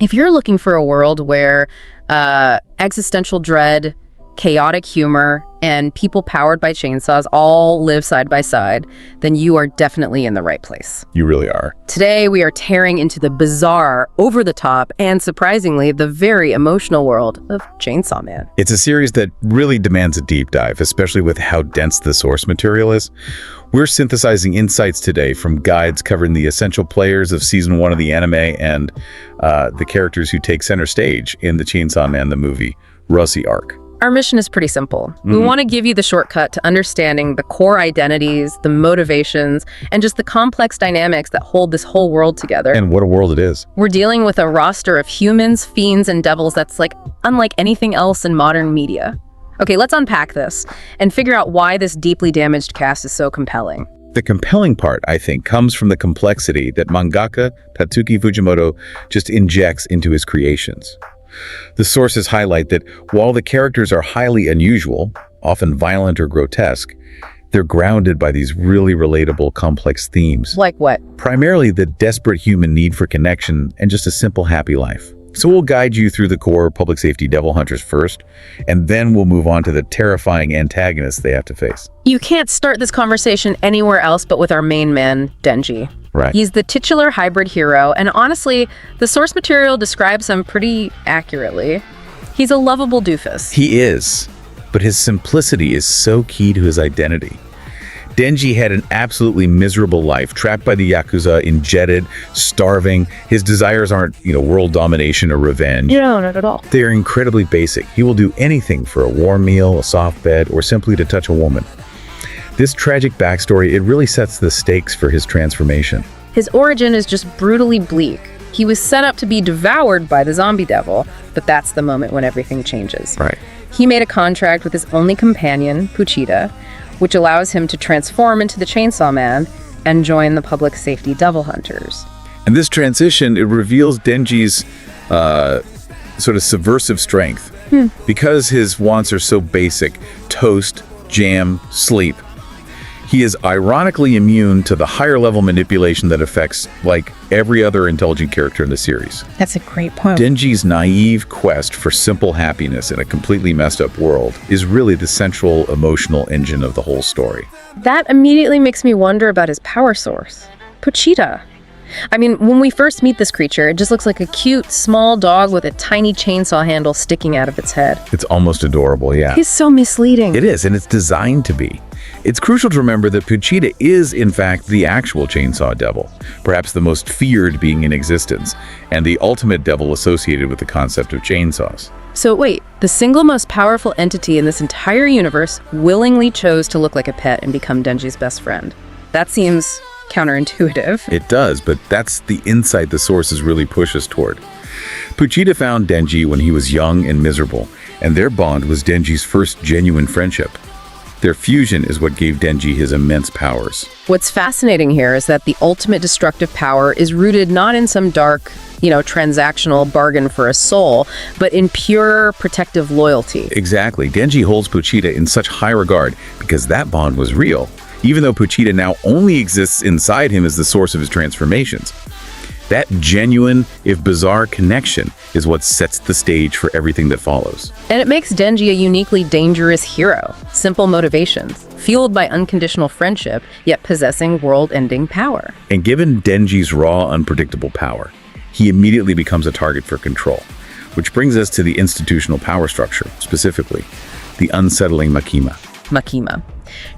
If you're looking for a world where existential dread, chaotic humor, and people powered by chainsaws all live side by side, then you are definitely in the right place. You really are. Today, we are tearing into the bizarre, over-the-top, and surprisingly, the very emotional world of Chainsaw Man. It's a series that really demands a deep dive, especially with how dense the source material is. We're synthesizing insights today from guides covering the essential players of Season 1 of the anime and the characters who take center stage in the Chainsaw Man the movie, Reze Arc. Our mission is pretty simple. We want to give you the shortcut to understanding the core identities, the motivations, and just the complex dynamics that hold this whole world together. And what a world it is. We're dealing with a roster of humans, fiends, and devils that's unlike anything else in modern media. Okay, let's unpack this and figure out why this deeply damaged cast is so compelling. The compelling part, I think, comes from the complexity that mangaka Tatsuki Fujimoto just injects into his creations. The sources highlight that while the characters are highly unusual, often violent or grotesque, they're grounded by these really relatable, complex themes. Like what? Primarily the desperate human need for connection and just a simple, happy life. So we'll guide you through the core public safety devil hunters first, and then we'll move on to the terrifying antagonists they have to face. You can't start this conversation anywhere else but with our main man, Denji. Right. He's the titular hybrid hero, and honestly, the source material describes him pretty accurately. He's a lovable doofus. He is, but his simplicity is so key to his identity. Denji had an absolutely miserable life, trapped by the Yakuza, injetted, starving. His desires aren't, world domination or revenge. No, not at all. They're incredibly basic. He will do anything for a warm meal, a soft bed, or simply to touch a woman. This tragic backstory, it really sets the stakes for his transformation. His origin is just brutally bleak. He was set up to be devoured by the zombie devil, but that's the moment when everything changes. Right. He made a contract with his only companion, Pochita, which allows him to transform into the Chainsaw Man and join the public safety devil hunters. And this transition, it reveals Denji's sort of subversive strength. Because his wants are so basic: toast, jam, sleep. He is ironically immune to the higher level manipulation that affects every other intelligent character in the series. That's a great point. Denji's naive quest for simple happiness in a completely messed up world is really the central emotional engine of the whole story. That immediately makes me wonder about his power source, Pochita. I mean, when we first meet this creature, it just looks like a cute, small dog with a tiny chainsaw handle sticking out of its head. It's almost adorable, yeah. He's so misleading. It is, and it's designed to be. It's crucial to remember that Pochita is, in fact, the actual Chainsaw Devil, perhaps the most feared being in existence, and the ultimate devil associated with the concept of chainsaws. So wait, the single most powerful entity in this entire universe willingly chose to look like a pet and become Denji's best friend. That seems counterintuitive. It does, but that's the insight the sources really push us toward. Pochita found Denji when he was young and miserable, and their bond was Denji's first genuine friendship. Their fusion is what gave Denji his immense powers. What's fascinating here is that the ultimate destructive power is rooted not in some dark, transactional bargain for a soul, but in pure protective loyalty. Exactly. Denji holds Pochita in such high regard because that bond was real, even though Pochita now only exists inside him as the source of his transformations. That genuine, if bizarre, connection is what sets the stage for everything that follows. And it makes Denji a uniquely dangerous hero. Simple motivations, fueled by unconditional friendship, yet possessing world-ending power. And given Denji's raw, unpredictable power, he immediately becomes a target for control, which brings us to the institutional power structure, specifically the unsettling Makima. Makima.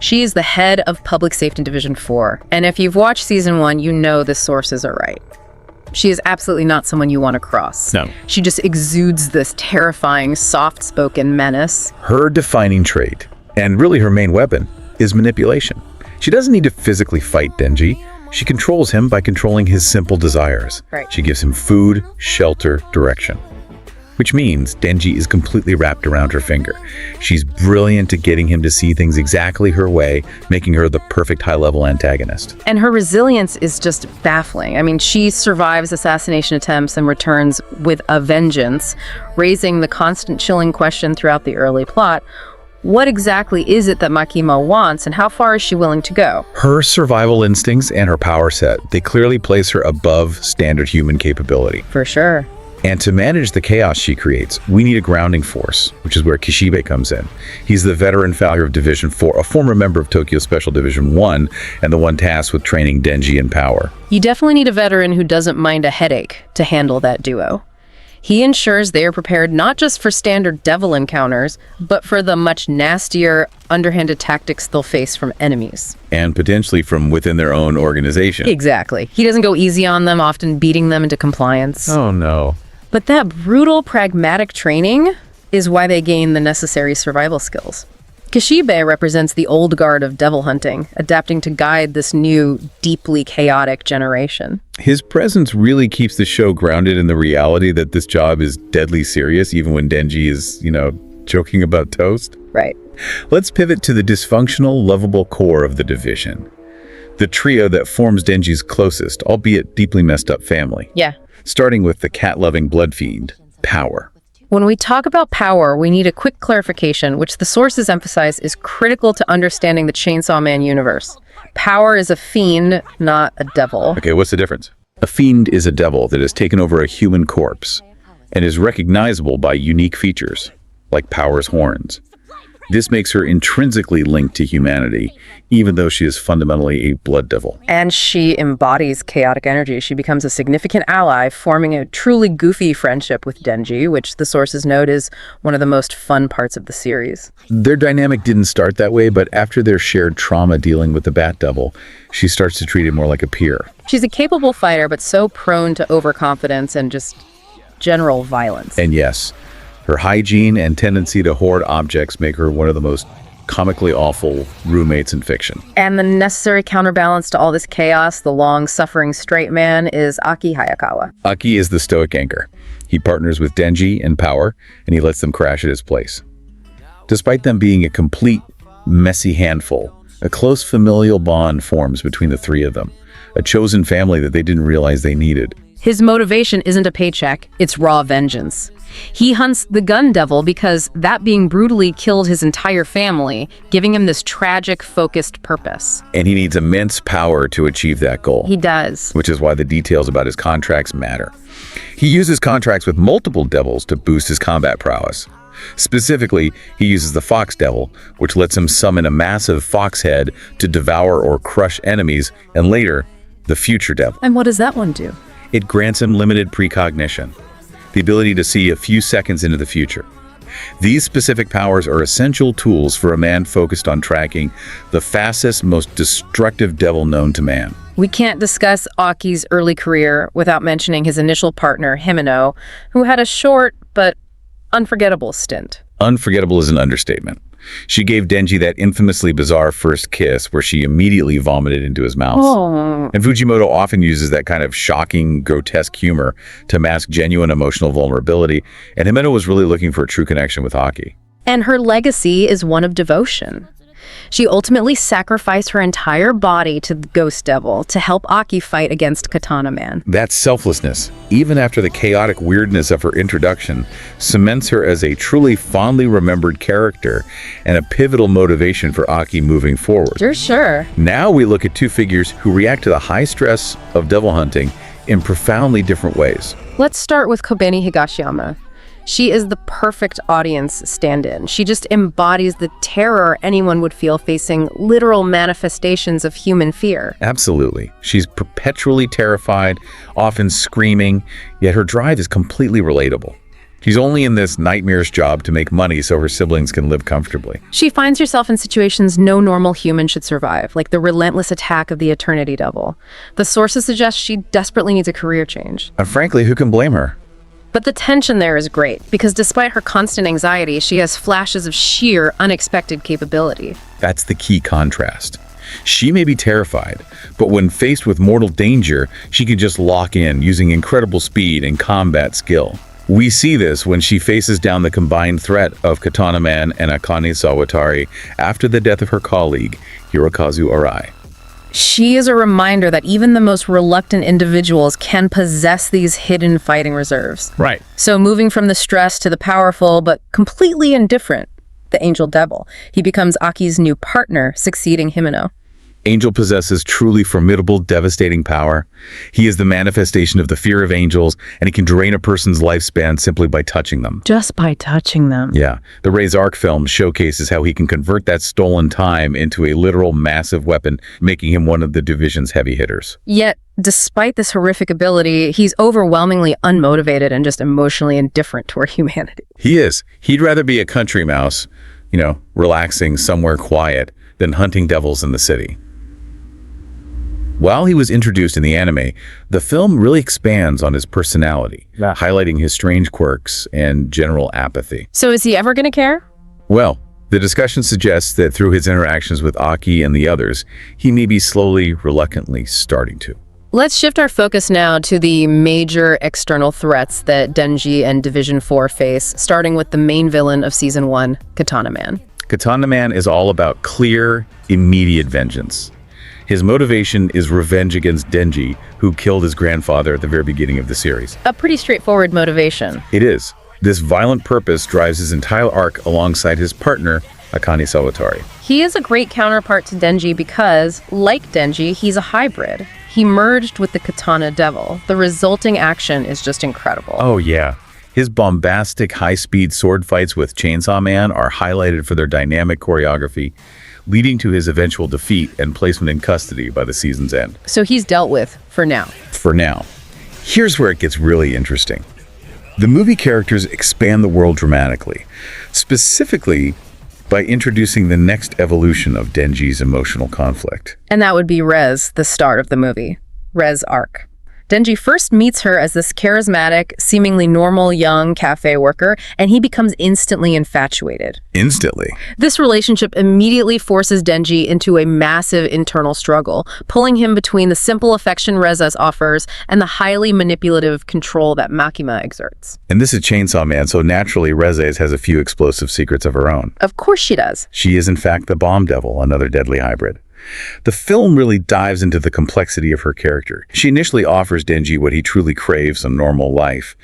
She is the head of Public Safety Division 4, and if you've watched Season 1, you know the sources are right. She is absolutely not someone you want to cross. No. She just exudes this terrifying, soft-spoken menace. Her defining trait, and really her main weapon, is manipulation. She doesn't need to physically fight Denji. She controls him by controlling his simple desires. Right. She gives him food, shelter, direction. Which means Denji is completely wrapped around her finger. She's brilliant at getting him to see things exactly her way, making her the perfect high-level antagonist. And her resilience is just baffling. I mean, she survives assassination attempts and returns with a vengeance, raising the constant chilling question throughout the early plot: what exactly is it that Makima wants, and how far is she willing to go? Her survival instincts and her power set, they clearly place her above standard human capability. For sure. And to manage the chaos she creates, we need a grounding force, which is where Kishibe comes in. He's the veteran founder of Division 4, a former member of Tokyo Special Division 1, and the one tasked with training Denji in power. You definitely need a veteran who doesn't mind a headache to handle that duo. He ensures they are prepared not just for standard devil encounters, but for the much nastier, underhanded tactics they'll face from enemies. And potentially from within their own organization. Exactly. He doesn't go easy on them, often beating them into compliance. Oh no. But that brutal, pragmatic training is why they gain the necessary survival skills. Kishibe represents the old guard of devil hunting, adapting to guide this new, deeply chaotic generation. His presence really keeps the show grounded in the reality that this job is deadly serious, even when Denji is, joking about toast. Right. Let's pivot to the dysfunctional, lovable core of the division. The trio that forms Denji's closest, albeit deeply messed up family. Yeah. Starting with the cat-loving Blood Fiend, Power. When we talk about power, we need a quick clarification, which the sources emphasize is critical to understanding the Chainsaw Man universe. Power is a fiend, not a devil. Okay, what's the difference? A fiend is a devil that has taken over a human corpse and is recognizable by unique features, like Power's horns. This makes her intrinsically linked to humanity, even though she is fundamentally a blood devil. And she embodies chaotic energy. She becomes a significant ally, forming a truly goofy friendship with Denji, which the sources note is one of the most fun parts of the series. Their dynamic didn't start that way, but after their shared trauma dealing with the Bat Devil, she starts to treat him more like a peer. She's a capable fighter, but so prone to overconfidence and just general violence. And yes, her hygiene and tendency to hoard objects make her one of the most comically awful roommates in fiction. And the necessary counterbalance to all this chaos, the long-suffering straight man, is Aki Hayakawa. Aki is the stoic anchor. He partners with Denji in power, and he lets them crash at his place. Despite them being a complete, messy handful, a close familial bond forms between the three of them, a chosen family that they didn't realize they needed. His motivation isn't a paycheck, it's raw vengeance. He hunts the gun devil because that being brutally killed his entire family, giving him this tragic, focused purpose. And he needs immense power to achieve that goal. He does. Which is why the details about his contracts matter. He uses contracts with multiple devils to boost his combat prowess. Specifically, he uses the Fox Devil, which lets him summon a massive fox head to devour or crush enemies, and later, the Future Devil. And what does that one do? It grants him limited precognition, the ability to see a few seconds into the future. These specific powers are essential tools for a man focused on tracking the fastest, most destructive devil known to man. We can't discuss Aki's early career without mentioning his initial partner, Himeno, who had a short but unforgettable stint. Unforgettable is an understatement. She gave Denji that infamously bizarre first kiss where she immediately vomited into his mouth. Oh. And Fujimoto often uses that kind of shocking, grotesque humor to mask genuine emotional vulnerability, and Himeno was really looking for a true connection with Aki. And her legacy is one of devotion. She ultimately sacrificed her entire body to the Ghost Devil to help Aki fight against Katana Man. That selflessness, even after the chaotic weirdness of her introduction, cements her as a truly fondly remembered character and a pivotal motivation for Aki moving forward. Sure. Now we look at two figures who react to the high stress of devil hunting in profoundly different ways. Let's start with Kobeni Higashiyama. She is the perfect audience stand-in. She just embodies the terror anyone would feel facing literal manifestations of human fear. Absolutely. She's perpetually terrified, often screaming, yet her drive is completely relatable. She's only in this nightmarish job to make money so her siblings can live comfortably. She finds herself in situations no normal human should survive, like the relentless attack of the Eternity Devil. The sources suggest she desperately needs a career change. And frankly, who can blame her? But the tension there is great, because despite her constant anxiety, she has flashes of sheer, unexpected capability. That's the key contrast. She may be terrified, but when faced with mortal danger, she can just lock in using incredible speed and combat skill. We see this when she faces down the combined threat of Katana Man and Akane Sawatari after the death of her colleague, Hirokazu Arai. She is a reminder that even the most reluctant individuals can possess these hidden fighting reserves. Right. So moving from the stress to the powerful but completely indifferent, the Angel Devil, he becomes Aki's new partner, succeeding Himeno. Angel possesses truly formidable, devastating power. He is the manifestation of the fear of angels, and he can drain a person's lifespan simply by touching them. Just by touching them. Yeah. The Reze Arc film showcases how he can convert that stolen time into a literal massive weapon, making him one of the division's heavy hitters. Yet, despite this horrific ability, he's overwhelmingly unmotivated and just emotionally indifferent toward humanity. He is. He'd rather be a country mouse, relaxing somewhere quiet, than hunting devils in the city. While he was introduced in the anime, the film really expands on his personality, highlighting his strange quirks and general apathy. So is he ever going to care? Well, the discussion suggests that through his interactions with Aki and the others, he may be slowly, reluctantly starting to. Let's shift our focus now to the major external threats that Denji and Division 4 face, starting with the main villain of Season 1, Katana Man. Katana Man is all about clear, immediate vengeance. His motivation is revenge against Denji, who killed his grandfather at the very beginning of the series. A pretty straightforward motivation. It is. This violent purpose drives his entire arc alongside his partner, Akane Sawatari. He is a great counterpart to Denji because, like Denji, he's a hybrid. He merged with the Katana Devil. The resulting action is just incredible. Oh, yeah. His bombastic, high-speed sword fights with Chainsaw Man are highlighted for their dynamic choreography, leading to his eventual defeat and placement in custody by the season's end. So he's dealt with for now. For now. Here's where it gets really interesting. The movie characters expand the world dramatically, specifically by introducing the next evolution of Denji's emotional conflict. And that would be Reze, the start of the movie. Reze Arc. Denji first meets her as this charismatic, seemingly normal young cafe worker, and he becomes instantly infatuated. Instantly. This relationship immediately forces Denji into a massive internal struggle, pulling him between the simple affection Reze offers and the highly manipulative control that Makima exerts. And this is Chainsaw Man, so naturally Reze has a few explosive secrets of her own. Of course she does. She is in fact the Bomb Devil, another deadly hybrid. The film really dives into the complexity of her character. She initially offers Denji what he truly craves in normal life,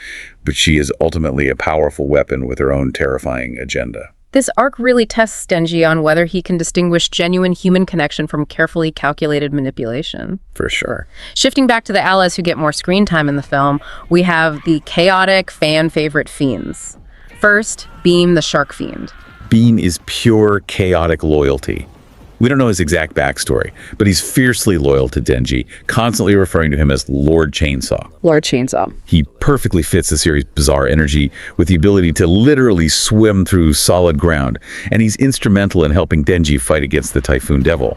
but she is ultimately a powerful weapon with her own terrifying agenda. This arc really tests Denji on whether he can distinguish genuine human connection from carefully calculated manipulation. For sure. Shifting back to the allies who get more screen time in the film, we have the chaotic fan-favorite fiends. First, Beam the Shark Fiend. Beam is pure chaotic loyalty. We don't know his exact backstory, but he's fiercely loyal to Denji, constantly referring to him as Lord Chainsaw. Lord Chainsaw. He perfectly fits the series' bizarre energy with the ability to literally swim through solid ground, and he's instrumental in helping Denji fight against the Typhoon Devil.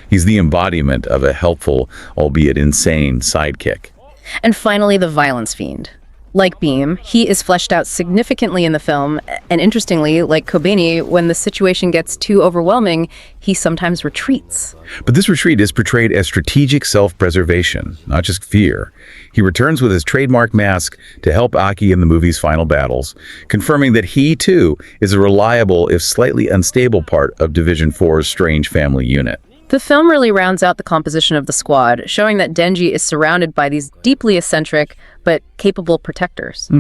He's the embodiment of a helpful, albeit insane, sidekick. And finally, the Violence Fiend. Like Beam, he is fleshed out significantly in the film, and interestingly, like Kobeni, when the situation gets too overwhelming, he sometimes retreats. But this retreat is portrayed as strategic self-preservation, not just fear. He returns with his trademark mask to help Aki in the movie's final battles, confirming that he, too, is a reliable, if slightly unstable part of Division 4's strange family unit. The film really rounds out the composition of the squad, showing that Denji is surrounded by these deeply eccentric but capable protectors.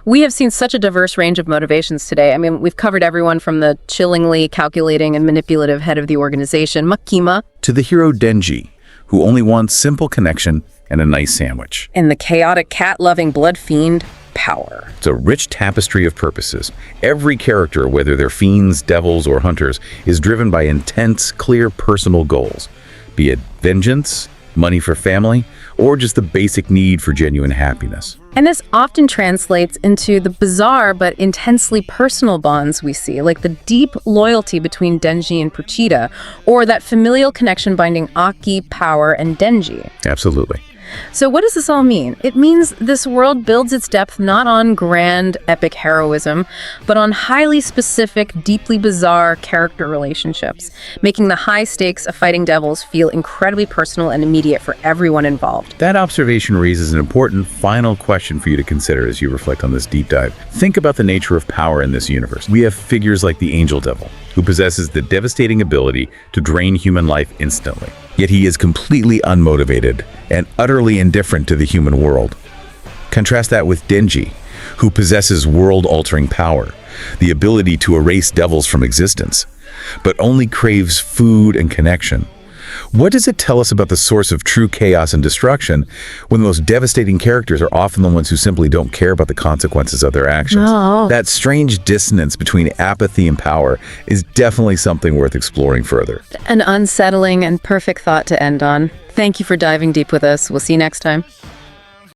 We have seen such a diverse range of motivations today. I mean, we've covered everyone from the chillingly calculating and manipulative head of the organization, Makima, to the hero Denji, who only wants simple connection and a nice sandwich. and the chaotic cat-loving Blood Fiend, Power. It's a rich tapestry of purposes. Every character, whether they're fiends, devils, or hunters, is driven by intense, clear personal goals, be it vengeance, money for family, or just the basic need for genuine happiness. And this often translates into the bizarre but intensely personal bonds we see, like the deep loyalty between Denji and Pochita, or that familial connection binding Aki, Power, and Denji. Absolutely. So what does this all mean? It means this world builds its depth not on grand, epic heroism, but on highly specific, deeply bizarre character relationships, making the high stakes of fighting devils feel incredibly personal and immediate for everyone involved. That observation raises an important final question for you to consider as you reflect on this deep dive. Think about the nature of power in this universe. We have figures like the Angel Devil, who possesses the devastating ability to drain human life instantly. Yet he is completely unmotivated and utterly indifferent to the human world. Contrast that with Denji, who possesses world-altering power, the ability to erase devils from existence, but only craves food and connection. What does it tell us about the source of true chaos and destruction when the most devastating characters are often the ones who simply don't care about the consequences of their actions? Oh. That strange dissonance between apathy and power is definitely something worth exploring further. An unsettling and perfect thought to end on. Thank you for diving deep with us. We'll see you next time.